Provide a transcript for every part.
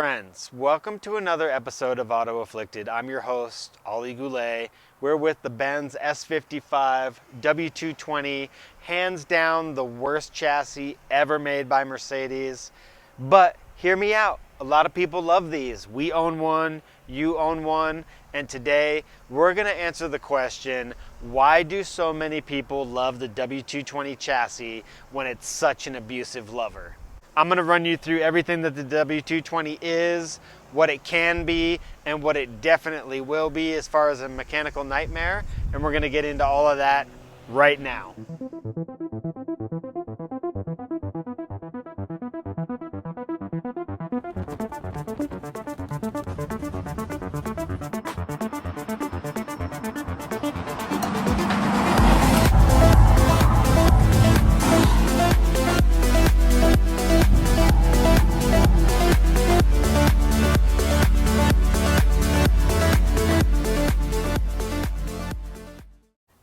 friends, welcome to another episode of Auto Afflicted. I'm your host, Ollie Goulet. We're with the Benz S55 W220, hands down the worst chassis ever made by Mercedes. But hear me out, a lot of people love these. We own one, you own one, and today we're gonna answer the question, why do so many people love the W220 chassis when it's such an abusive lover? I'm going to run you through everything that the W220 is, what it can be, and what it definitely will be as far as a mechanical nightmare. And we're going to get into all of that right now.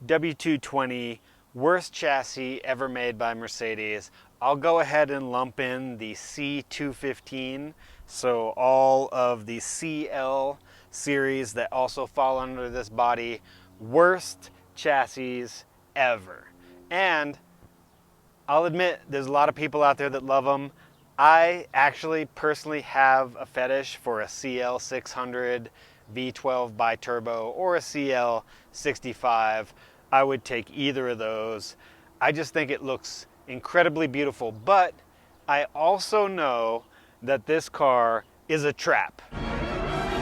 W220, worst chassis ever made by Mercedes. I'll go ahead and lump in the C215, so all of the CL series that also fall under this body, worst chassis ever. And I'll admit, there's a lot of people out there that love them. I actually personally have a fetish for a CL600 V12 bi-turbo or a CL65. I would take either of those. I just think it looks incredibly beautiful, but I also know that this car is a trap.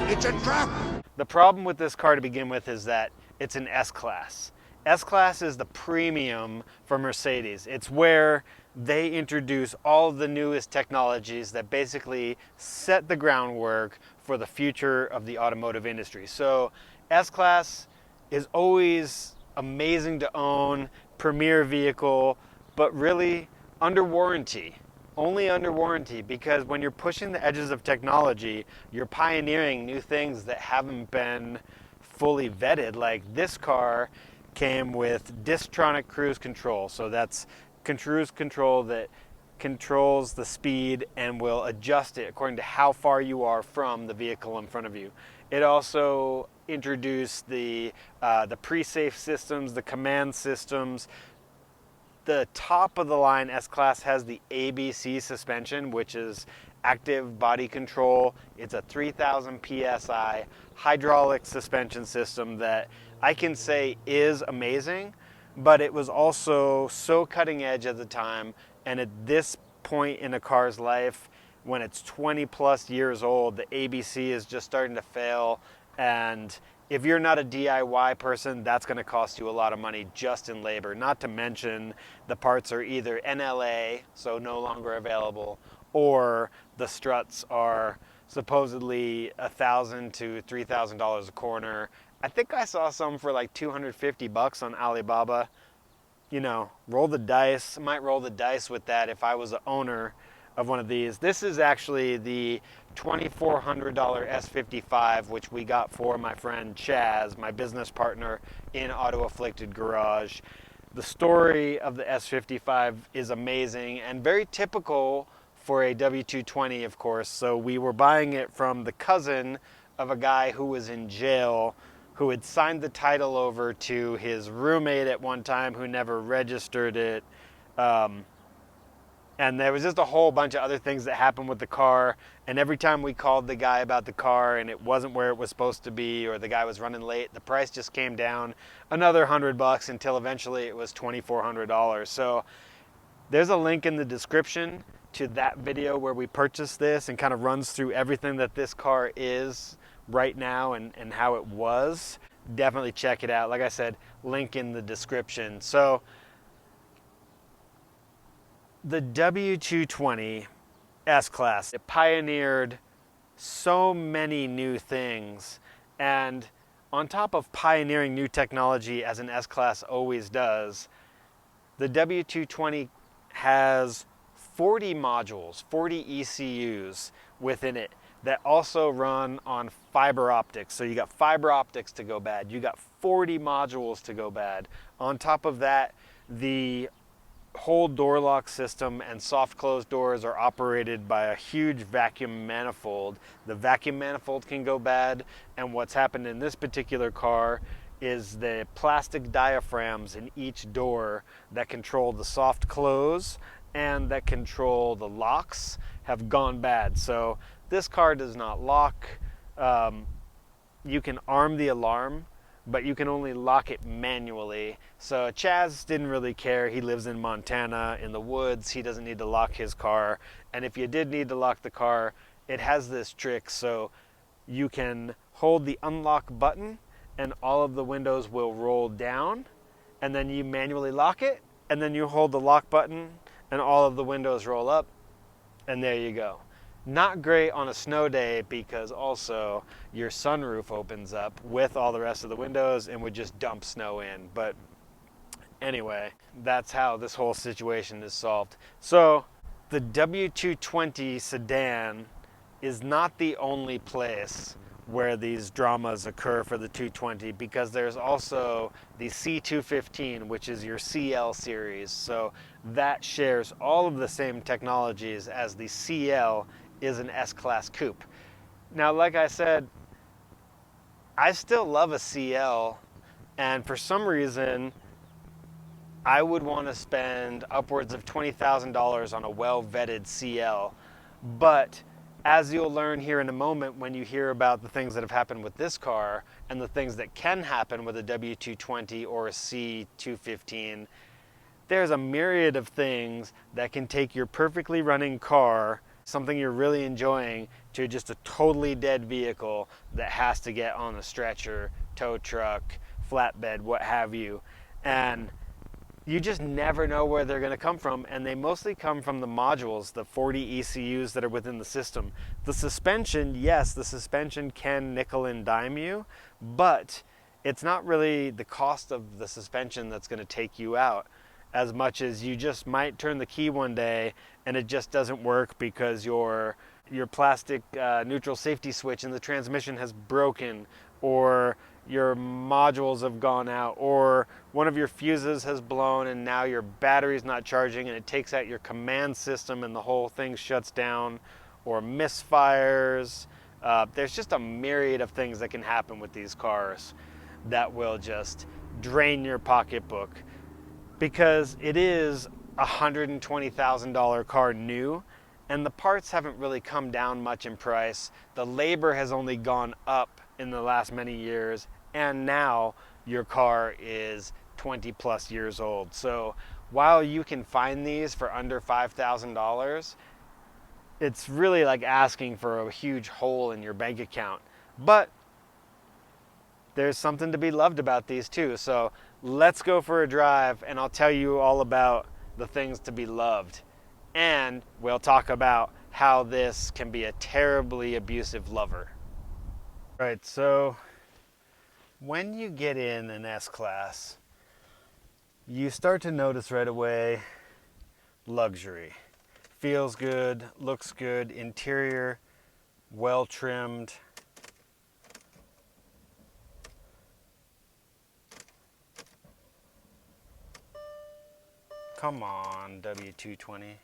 It's a trap! The problem with this car to begin with is that it's an S Class. S Class is the premium for Mercedes. It's where they introduce all of the newest technologies that basically set the groundwork for the future of the automotive industry. So S Class is always amazing to own, premier vehicle, but really under warranty. Only under warranty, because when you're pushing the edges of technology, you're pioneering new things that haven't been fully vetted. Like this car came with Distronic cruise control, so that's cruise control that controls the speed and will adjust it according to how far you are from the vehicle in front of you. It also introduced the pre-safe systems, the command systems. The top of the line S Class has the ABC suspension, which is active body control. It's a 3000 PSI hydraulic suspension system that I can say is amazing, but it was also so cutting edge at the time. And at this point in a car's life, when it's 20 plus years old, the ABC is just starting to fail. And if you're not a DIY person, that's going to cost you a lot of money just in labor. Not to mention the parts are either NLA, so no longer available, or the struts are supposedly $1,000 to $3,000 a corner. I think I saw some for like 250 bucks on Alibaba. You know, roll the dice. I might roll the dice with that if I was the owner of one of these. This is actually the $2,400 S55, which we got for my friend Chaz, my business partner in Auto Afflicted Garage. The story of the S55 is amazing and very typical for a W220, of course. So we were buying it from the cousin of a guy who was in jail, who had signed the title over to his roommate at one time who never registered it. And there was just a whole bunch of other things that happened with the car. And every time we called the guy about the car and it wasn't where it was supposed to be, or the guy was running late, the price just came down another $100 until eventually it was $2,400. So there's a link in the description to that video where we purchased this and kind of runs through everything that this car is right now and how it was. Definitely check it out. Like I said, link in the description. So the W220 S Class, it pioneered so many new things. And on top of pioneering new technology, as an S Class always does, the W220 has 40 modules, 40 ECUs within it that also run on fiber optics. So you got fiber optics to go bad. You got 40 modules to go bad. On top of that, the whole door lock system and soft close doors are operated by a huge vacuum manifold. The vacuum manifold can go bad, and what's happened in this particular car is the plastic diaphragms in each door that control the soft close and that control the locks have gone bad. So this car does not lock. You can arm the alarm, but you can only lock it manually. So Chaz didn't really care. He lives in Montana in the woods. He doesn't need to lock his car. And if you did need to lock the car, it has this trick so you can hold the unlock button and all of the windows will roll down, and then you manually lock it, and then you hold the lock button and all of the windows roll up, and there you go. Not great on a snow day because also your sunroof opens up with all the rest of the windows and would just dump snow in. But anyway, that's how this whole situation is solved. So the W220 sedan is not the only place where these dramas occur for the 220, because there's also the C215, which is your CL series. So that shares all of the same technologies as the CL is an S-Class coupe. Now, like I said, I still love a CL, and for some reason, I would want to spend upwards of $20,000 on a well-vetted CL. But as you'll learn here in a moment when you hear about the things that have happened with this car and the things that can happen with a W220 or a C215, there's a myriad of things that can take your perfectly running car, something you're really enjoying, to just a totally dead vehicle that has to get on a stretcher, tow truck, flatbed, what have you. And you just never know where they're going to come from, and they mostly come from the modules, the 40 ECUs that are within the system. The suspension, yes, the suspension can nickel and dime you, but it's not really the cost of the suspension that's going to take you out as much as you just might turn the key one day and it just doesn't work because your plastic neutral safety switch in the transmission has broken, or your modules have gone out, or one of your fuses has blown and now your battery's not charging and it takes out your command system and the whole thing shuts down, or misfires. There's just a myriad of things that can happen with these cars that will just drain your pocketbook, because it is a $120,000 car new, and the parts haven't really come down much in price. The labor has only gone up in the last many years, and now your car is 20 plus years old. So while you can find these for under $5,000, it's really like asking for a huge hole in your bank account. But there's something to be loved about these too. So let's go for a drive and I'll tell you all about the things to be loved. And we'll talk about how this can be a terribly abusive lover. All right, so when you get in an S-Class, you start to notice right away luxury. Feels good, looks good, interior well trimmed. Come on, W220.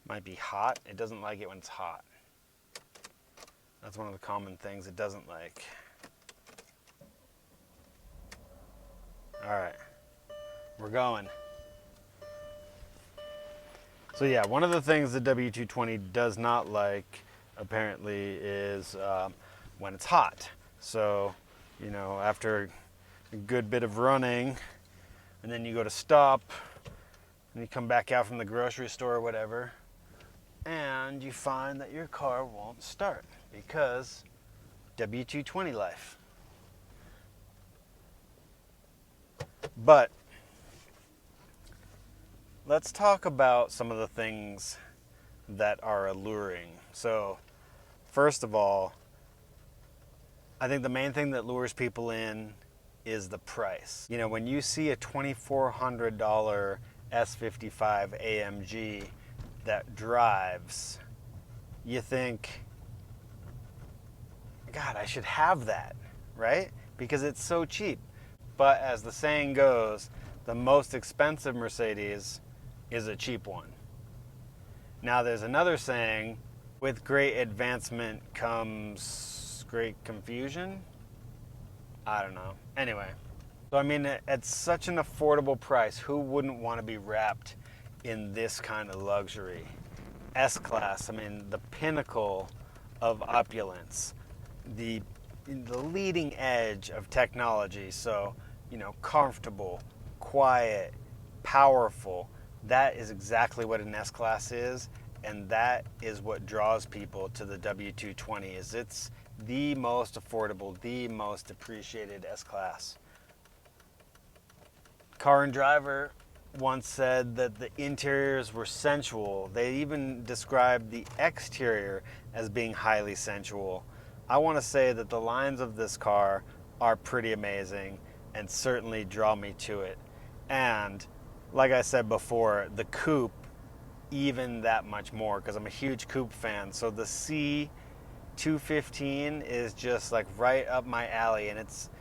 Might be hot. It doesn't like it when it's hot. That's one of the common things it doesn't like. All right, we're going. So yeah, one of the things the W220 does not like, apparently, is when it's hot. So, you know, after a good bit of running, and then you go to stop, and you come back out from the grocery store or whatever, and you find that your car won't start because W220 life. But let's talk about some of the things that are alluring. So, first of all, I think the main thing that lures people in is the price. You know, when you see a $2,400 S55 AMG that drives, you think, God, I should have that, right? Because it's so cheap. But as the saying goes, the most expensive Mercedes is a cheap one. Now there's another saying, with great advancement comes great confusion. I don't know. Anyway, so I mean, at such an affordable price, who wouldn't want to be wrapped in this kind of luxury? S Class, I mean, the pinnacle of opulence, the leading edge of technology. So, you know, comfortable, quiet, powerful. That is exactly what an S Class is, and that is what draws people to the W220. Is it's the most affordable, the most appreciated S Class. Car and Driver once said that the interiors were sensual. They even described the exterior as being highly sensual. I want to say that the lines of this car are pretty amazing and certainly draw me to it. And like I said before, the coupe even that much more, because I'm a huge coupe fan. So the C215 is just like right up my alley, and it's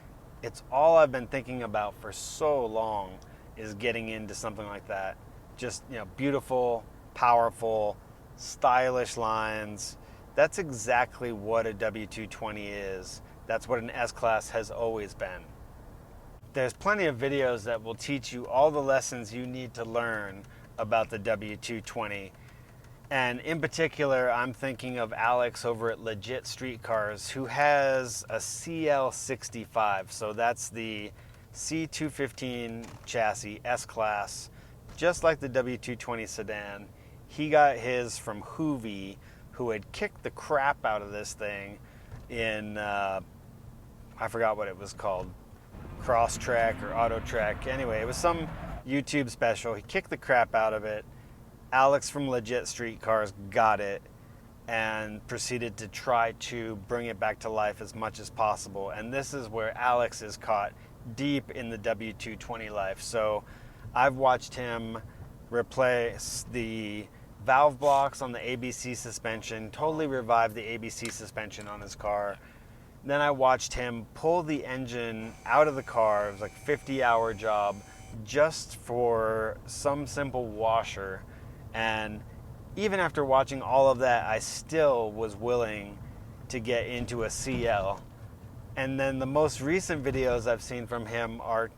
all I've been thinking about for so long, is getting into something like that. Just, you know, beautiful, powerful, stylish lines. That's exactly what a W220 is. That's what an S-Class has always been. There's plenty of videos that will teach you all the lessons you need to learn about the W220. And in particular, I'm thinking of Alex over at Legit Street Cars, who has a CL65. So that's the C215 chassis, S-Class, just like the W220 sedan. He got his from Hoovy, who had kicked the crap out of this thing in, I forgot what it was called, Cross Track or Auto Track. Anyway, it was some YouTube special. He kicked the crap out of it. Alex from Legit Street Cars got it and proceeded to try to bring it back to life as much as possible. And this is where Alex is caught deep in the W220 life. So I've watched him replace the valve blocks on the ABC suspension, totally revive the ABC suspension on his car. Then I watched him pull the engine out of the car. It was like a 50-hour job just for some simple washer. And even after watching all of that, I still was willing to get into a CL. And then the most recent videos I've seen from him are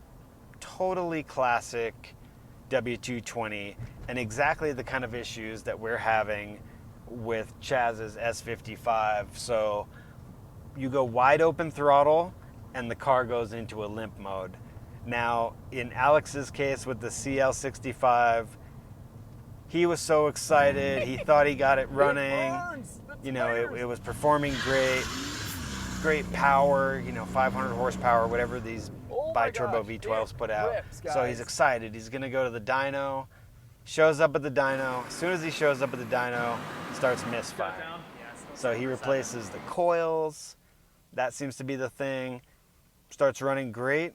totally classic W220 and exactly the kind of issues that we're having with Chaz's S55. So you go wide open throttle and the car goes into a limp mode. Now, in Alex's case with the CL65, he was so excited. He thought he got it running. You know, it was performing great power, you know, 500 horsepower, whatever these bi-turbo V12s put out. So he's excited. He's going to go to the dyno. Shows up at the dyno. As soon as he shows up at the dyno, starts misfiring. So he replaces the coils. That seems to be the thing. Starts running great.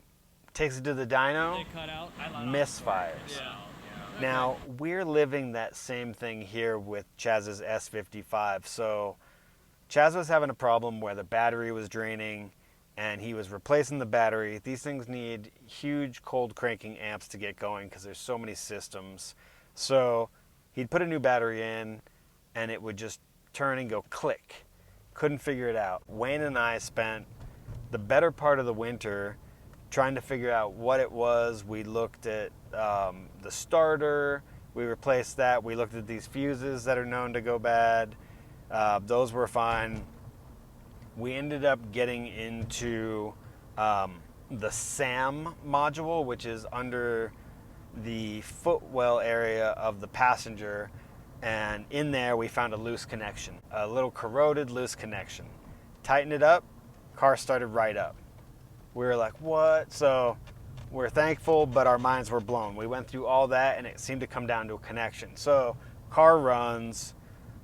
Takes it to the dyno. Misfires. Now, we're living that same thing here with Chaz's S55. So Chaz was having a problem where the battery was draining and he was replacing the battery. These things need huge cold cranking amps to get going because there's so many systems. So he'd put a new battery in and it would just turn and go click. Couldn't figure it out. Wayne and I spent the better part of the winter trying to figure out what it was. We looked at the starter, we replaced that. We looked at these fuses that are known to go bad. Those were fine. We ended up getting into the SAM module, which is under the footwell area of the passenger. And in there we found a loose connection, a little corroded loose connection. Tightened it up, car started right up. We were like, what? So we're thankful, but our minds were blown. We went through all that and it seemed to come down to a connection. So car runs,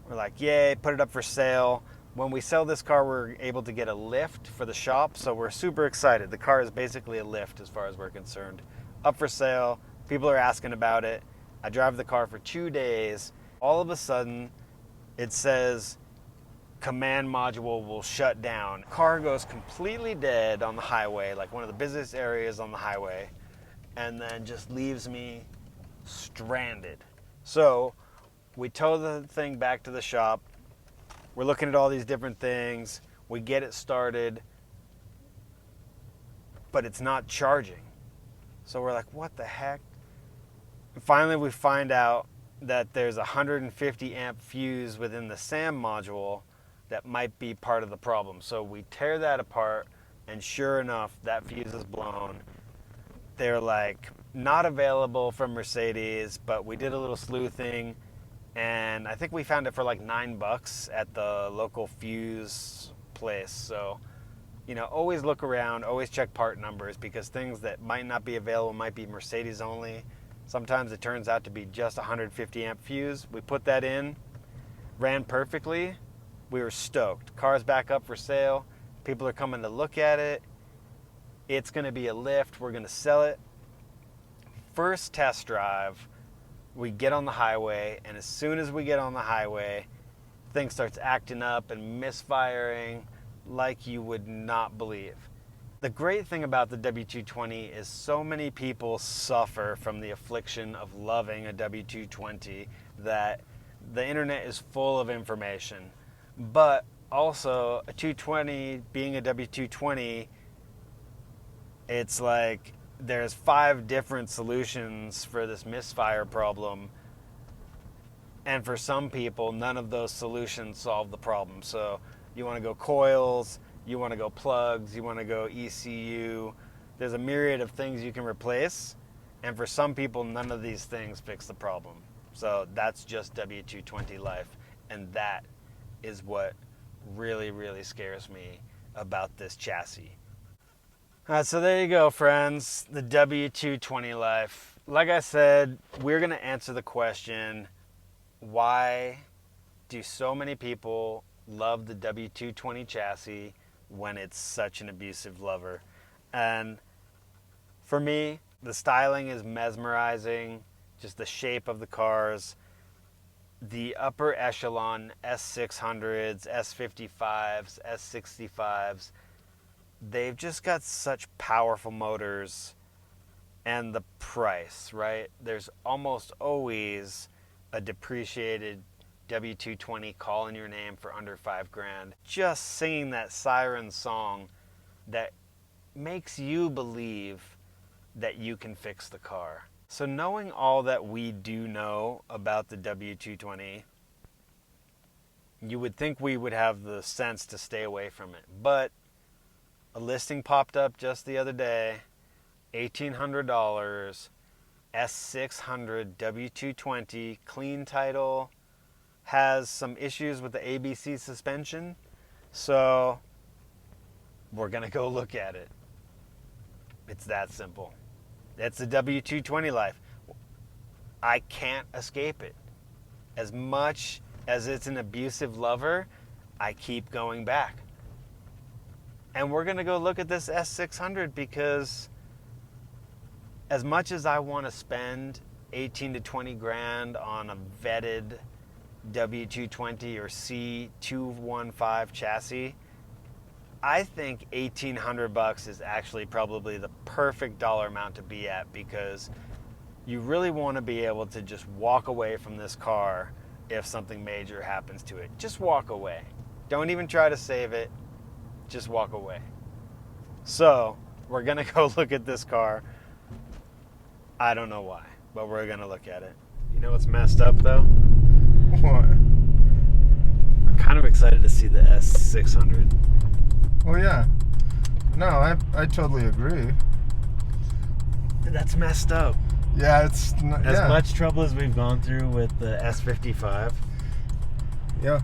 we're like, yay, put it up for sale. When we sell this car, we're able to get a lift for the shop. So we're super excited. The car is basically a lift as far as we're concerned. Up for sale, people are asking about it. I drive the car for 2 days. All of a sudden, it says, command module will shut down. Car goes completely dead on the highway, like one of the busiest areas on the highway. and then just leaves me stranded. So we tow the thing back to the shop. We're looking at all these different things. We get it started, but it's not charging. So we're like, what the heck? And finally, we find out that there's a 150 amp fuse within the SAM module that might be part of the problem. So we tear that apart, and sure enough, that fuse is blown. They're like, not available from Mercedes, but we did a little sleuthing, and I think we found it for like $9 at the local fuse place. So, you know, always look around, always check part numbers, because things that might not be available might be Mercedes only. Sometimes it turns out to be just 150 amp fuse. We put that in, ran perfectly. We were stoked. Car's back up for sale. People are coming to look at it. It's going to be a lift. We're going to sell it. First test drive, we get on the highway, and as soon as we get on the highway, thing starts acting up and misfiring like you would not believe. The great thing about the W220 is so many people suffer from the affliction of loving a W220 that the internet is full of information. But also, a 220 being a W220, it's like there's 5 different solutions for this misfire problem. And for some people, none of those solutions solve the problem. So you want to go coils, you want to go plugs, you want to go ECU. There's a myriad of things you can replace. And for some people, none of these things fix the problem. So that's just W220 life. And that is what really, really scares me about this chassis. So there you go, friends. The W220 life. Like I said, we're going to answer the question, why do so many people love the W220 chassis when it's such an abusive lover? And for me, the styling is mesmerizing, just the shape of the cars. The upper echelon S600s, S55s, S65s, they've just got such powerful motors. And the price, right? There's almost always a depreciated W220 calling your name for under $5,000. Just singing that siren song that makes you believe that you can fix the car. So knowing all that we do know about the W220, you would think we would have the sense to stay away from it. But a listing popped up just the other day, $1,800, S600 W220, clean title, has some issues with the ABC suspension. So we're going to go look at it. It's that simple. That's the W220 life. I can't escape it. As much as it's an abusive lover, I keep going back. And we're going to go look at this S600 because as much as I want to spend 18 to 20 grand on a vetted W220 or C215 chassis, I think $1,800 is actually probably the perfect dollar amount to be at, because you really want to be able to just walk away from this car if something major happens to it. Just walk away. Don't even try to save it. Just walk away. So we're going to go look at this car. I don't know why, but we're going to look at it. You know what's messed up though? What? I'm kind of excited to see the S600. Well, yeah. No, I totally agree. That's messed up. Yeah, it's not, As much trouble as we've gone through with the S55. Yeah.